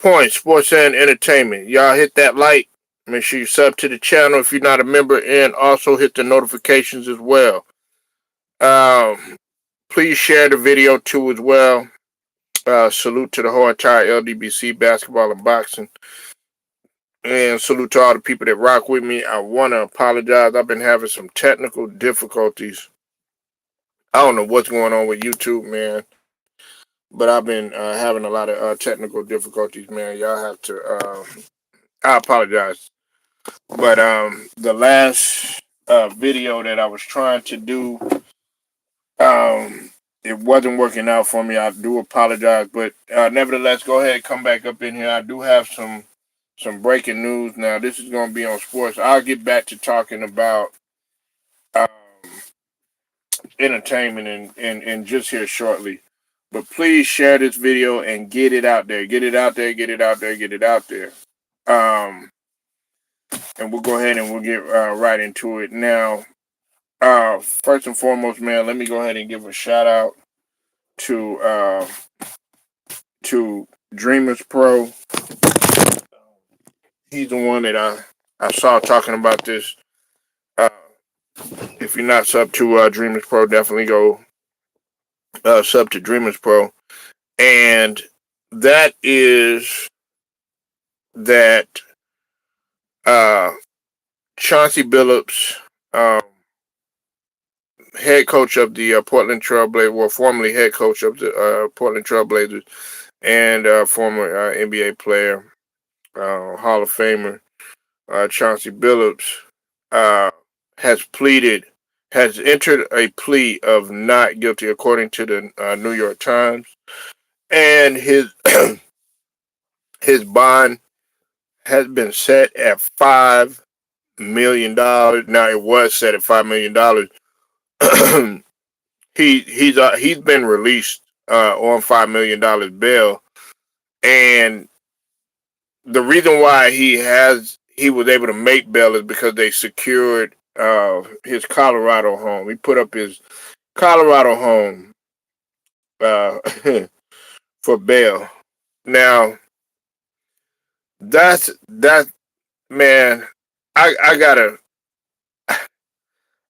Point Sports and Entertainment. Y'all hit that like. Make sure you sub to the channel if you're not a member, and also hit the notifications as well. Um, Please share the video too as well. Salute to the whole entire LDBC basketball and boxing. And salute to all the people that rock with me. I want to apologize. I've been having some technical difficulties. I don't know what's going on with YouTube, man. But I've been having a lot of technical difficulties, man. Y'all have to. I apologize. But the last video that I was trying to do, it wasn't working out for me. I do apologize, but nevertheless, go ahead and come back up in here. I do have some breaking news now. This is going to be on sports. I'll get back to talking about um, entertainment and just here shortly. But please share this video and get it out there. Get it out there. Get it out there. Get it out there. Um, and we'll go ahead and we'll get right into it now. First and foremost, man, let me go ahead and give a shout out to Dreamers Pro. He's the one that I saw talking about this. Uh, if you're not sub to Dreamers Pro, definitely go sub to Dreamers Pro. And that is that Chauncey Billups, head coach of the Portland Trailblazers, well, formerly head coach of the Portland Trailblazers, and former NBA player, Hall of Famer, Chauncey Billups, uh, has entered a plea of not guilty, according to the New York Times, and his his bond has been set at $5 million. Now it was set at $5 million. He's been released on $5 million bail, and the reason why he was able to make bail is because they secured his Colorado home. He put up his Colorado home uh, for bail. Now that man. I gotta.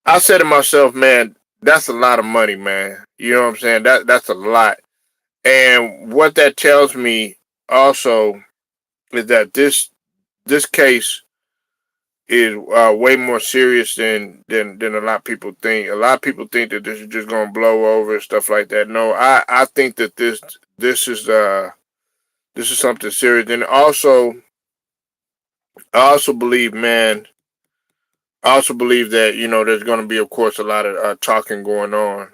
I said to myself, man, that's a lot of money, man. You know what I'm saying? That's a lot. And what that tells me also is that this case is way more serious than a lot of people think. A lot of people think that this is just gonna blow over and stuff like that. No, I think that this is something serious. And also, I also believe, man. I also believe that there's going to be, of course, a lot of talking going on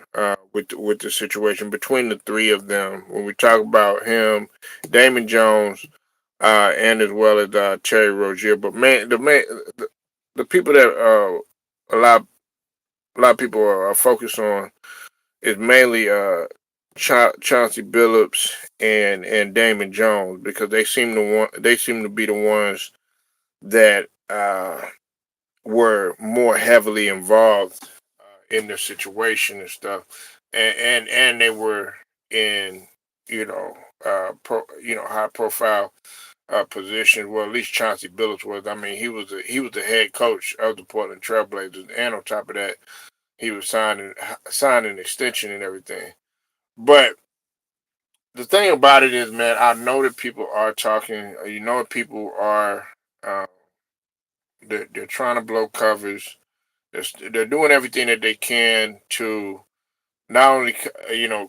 with the situation between the three of them. When we talk about him, Damon Jones, and as well as Terry Rozier. But the people that a lot of people are focused on is mainly Chauncey Billups and Damon Jones, because they seem to be the ones that were more heavily involved in the situation and stuff, and they were in high profile positions. Well, at least Chauncey Billups was. I mean, he was the head coach of the Portland Trailblazers, and on top of that, he was signed an extension and everything. But the thing about it is, man, I know that people are talking. People are. They're trying to blow covers. They're doing everything that they can to not only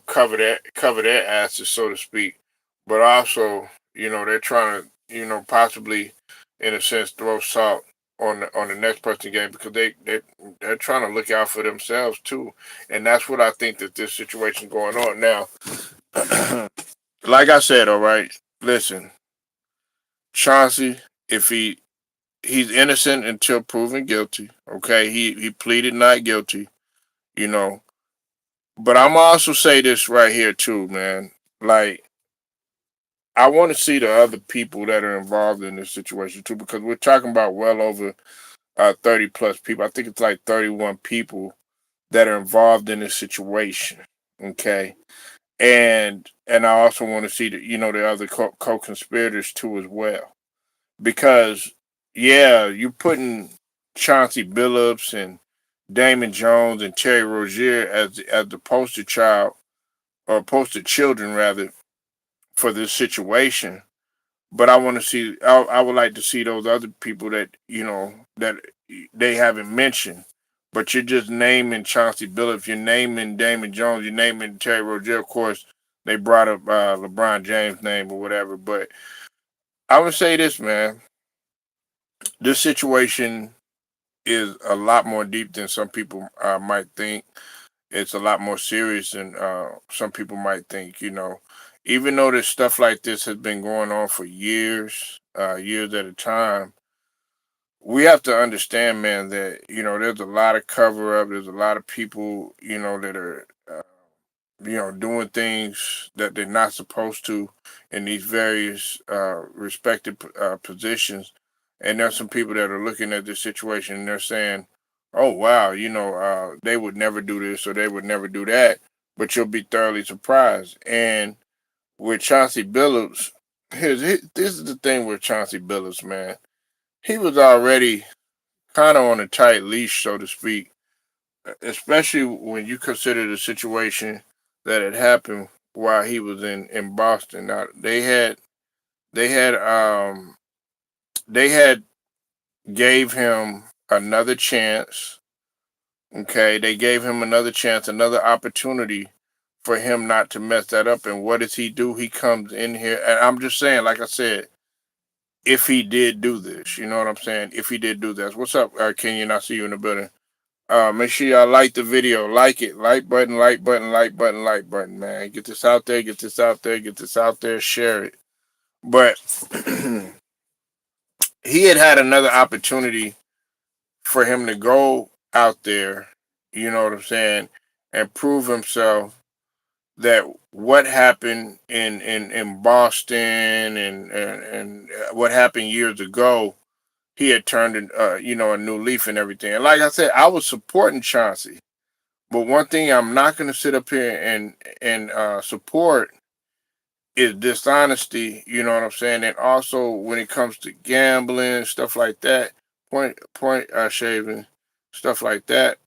cover their asses, so to speak, but also they're trying to possibly, in a sense, throw salt on the next person's game, because they're trying to look out for themselves too. And that's what I think that this situation going on now. Like I said, all right, listen, Chauncey, if he's innocent until proven guilty. Okay, he pleaded not guilty. You know, but I'm also say this right here too, man. Like, I want to see the other people that are involved in this situation too, because we're talking about well over 30 plus people. I think it's like 31 people that are involved in this situation. Okay, and I also want to see the the other co-conspirators too as well, because yeah, you putting Chauncey Billups and Damon Jones and Terry Rozier as the poster child, or poster children rather, for this situation. But I want to see. I would like to see those other people that that they haven't mentioned. But you're just naming Chauncey Billups. You're naming Damon Jones. You're naming Terry Rozier. Of course, they brought up LeBron James' name or whatever. But I would say this, man. This situation is a lot more deep than some people might think. It's a lot more serious than some people might think. Even though this stuff like this has been going on for years, years at a time, we have to understand, man, that there's a lot of cover up. There's a lot of people, that are doing things that they're not supposed to in these various respected positions. And there's some people that are looking at this situation and they're saying, "Oh wow, they would never do this or they would never do that." But you'll be thoroughly surprised. And with Chauncey Billups, this is the thing with Chauncey Billups, man. He was already kind of on a tight leash, so to speak, especially when you consider the situation that had happened while he was in Boston. Now they had they had gave him another chance. Okay, they gave him another chance, another opportunity for him not to mess that up. And what does he do? He comes in here, and I'm just saying, like I said, if he did do this, you know what I'm saying? If he did do this, what's up, Kenyon? I see you in the building. Make sure y'all like the video, like it, like button, like button, like button, like button, man. Get this out there, get this out there, get this out there, share it. But he had another opportunity for him to go out there, you know what I'm saying, and prove himself that what happened in Boston and what happened years ago, he had turned a new leaf and everything. And like I said, I was supporting Chauncey. But one thing I'm not going to sit up here and support is dishonesty. You know what I'm saying? And also when it comes to gambling, stuff like that, point shaving, stuff like that.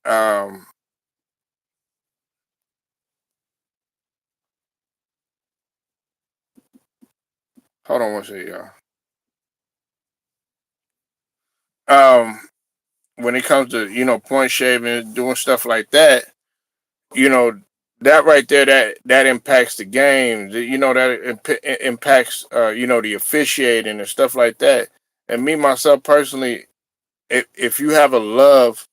Hold on one second, y'all. Um, when it comes to point shaving, doing stuff like that, you know that right there, that impacts the game. That impacts the officiating and stuff like that. And me myself personally, if you have a love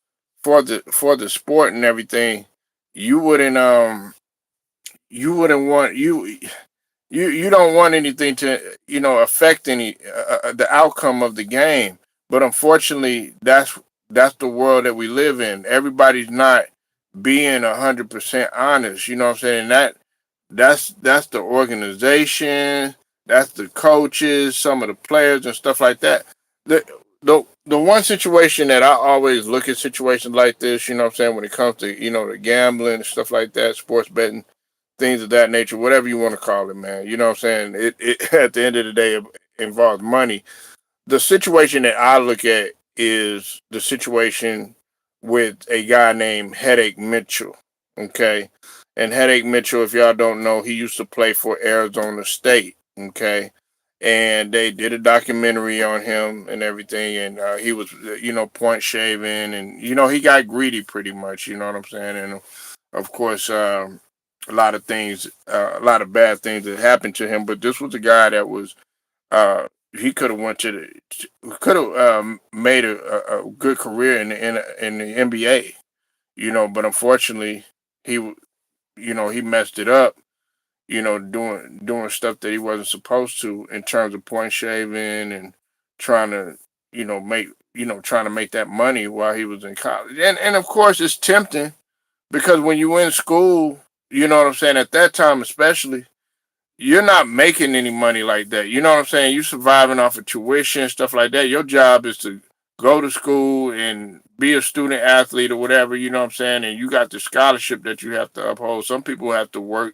for the sport and everything, you wouldn't want you don't want anything to affect any the outcome of the game. But unfortunately, that's the world that we live in. Everybody's not being 100% honest. You know what I'm saying? That's the organization, that's the coaches, some of the players and stuff like that. The the one situation that I always look at situations like this, you know what I'm saying, when it comes to the gambling and stuff like that, sports betting, things of that nature, whatever you want to call it, man. You know what I'm saying? It at the end of the day, it involves money. The situation that I look at is the situation with a guy named Headache Mitchell. Okay. And Headache Mitchell, if y'all don't know, he used to play for Arizona State. Okay. And they did a documentary on him and everything. And he was, point shaving. And, he got greedy pretty much. You know what I'm saying? And of course, a lot of things, a lot of bad things that happened to him. But this was a guy that was uh, he could have went to the could have made a good career in the NBA, but unfortunately he messed it up, doing stuff that he wasn't supposed to in terms of point shaving and trying to make trying to make that money while he was in college. And of course it's tempting because when you in school, you know what I'm saying, at that time especially, you're not making any money like that. You know what I'm saying? You surviving off of tuition, stuff like that. Your job is to go to school and be a student athlete or whatever, you know what I'm saying? And you got the scholarship that you have to uphold. Some people have to work,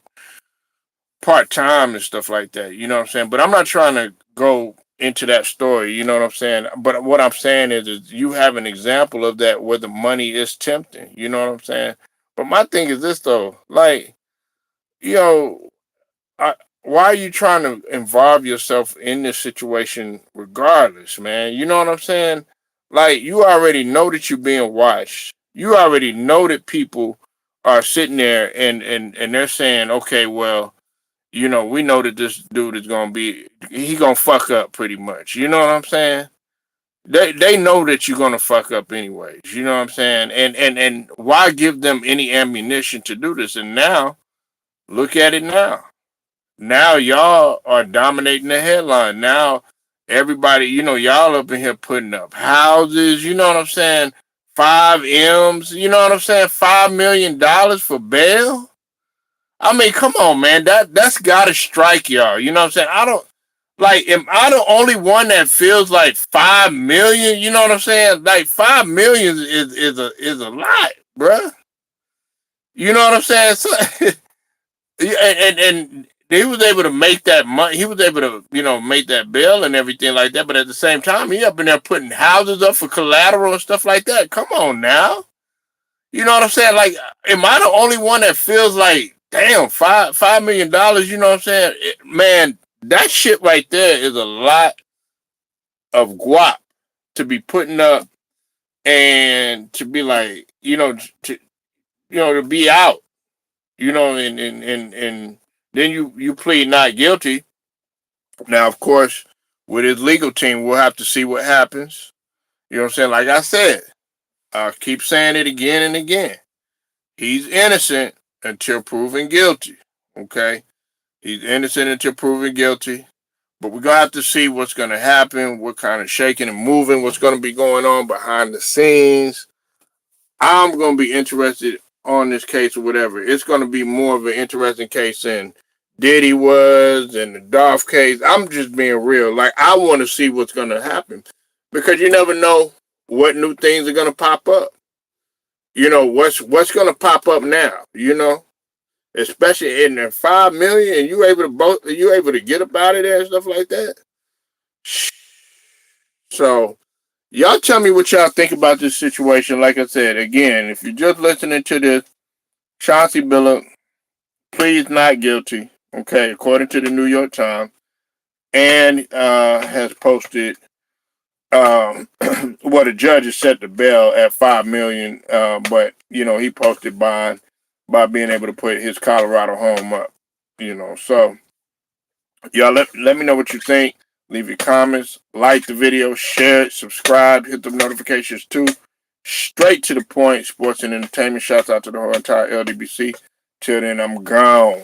part-time and stuff like that. You know what I'm saying? But I'm not trying to go into that story. You know what I'm saying? But what I'm saying is you have an example of that where the money is tempting. You know what I'm saying? But my thing is this though, like, you know, I, why are you trying to involve yourself in this situation regardless, man? You know what I'm saying? Like, you already know that you're being watched. You already know that people are sitting there and they're saying, okay, well, you know, we know that this dude is gonna be he gonna fuck up pretty much. You know what I'm saying? They know that you're gonna fuck up anyways. You know what I'm saying? And why give them any ammunition to do this? And now, look at it now. Now y'all are dominating the headline. Now everybody, you know, y'all up in here putting up houses, you know what I'm saying? 5 M's, you know what I'm saying? $5 million for bail. I mean, come on, man. That's gotta strike y'all. You know what I'm saying? I don't like am I the only one that feels like 5 million? You know what I'm saying? Like 5 million is a lot, bruh. You know what I'm saying? So, yeah, and he was able to make that money. He was able to, you know, make that bill and everything like that. But at the same time, he up in there putting houses up for collateral and stuff like that. Come on now, you know what I'm saying? Like, am I the only one that feels like, damn, $5 million? You know what I'm saying? Man, that shit right there is a lot of guap to be putting up and to be like, to to be out, and then you plead not guilty. Now, of course, with his legal team, we'll have to see what happens. You know what I'm saying? Like I said, I'll keep saying it again and again. He's innocent until proven guilty. Okay? He's innocent until proven guilty. But we're going to have to see what's going to happen, what kind of shaking and moving, what's going to be going on behind the scenes. I'm going to be interested on this case or whatever. It's going to be more of an interesting case than Diddy was and the Dolph case. I'm just being real. Like, I want to see what's going to happen because you never know what new things are going to pop up. You know, what's going to pop up now, especially in the 5 million and you able to get up out of there and stuff like that. So, y'all tell me what y'all think about this situation. Like I said, again, if you're just listening to this, Chauncey Billups pleads not guilty, okay, according to the New York Times, and has posted, well, the judge has set the bail at 5 million, but he posted bond by being able to put his Colorado home up, So, y'all let me know what you think. Leave your comments, like the video, share it, subscribe, hit the notifications too. Straight to the point, sports and entertainment. Shouts out to the whole entire LDBC. Till then, I'm gone.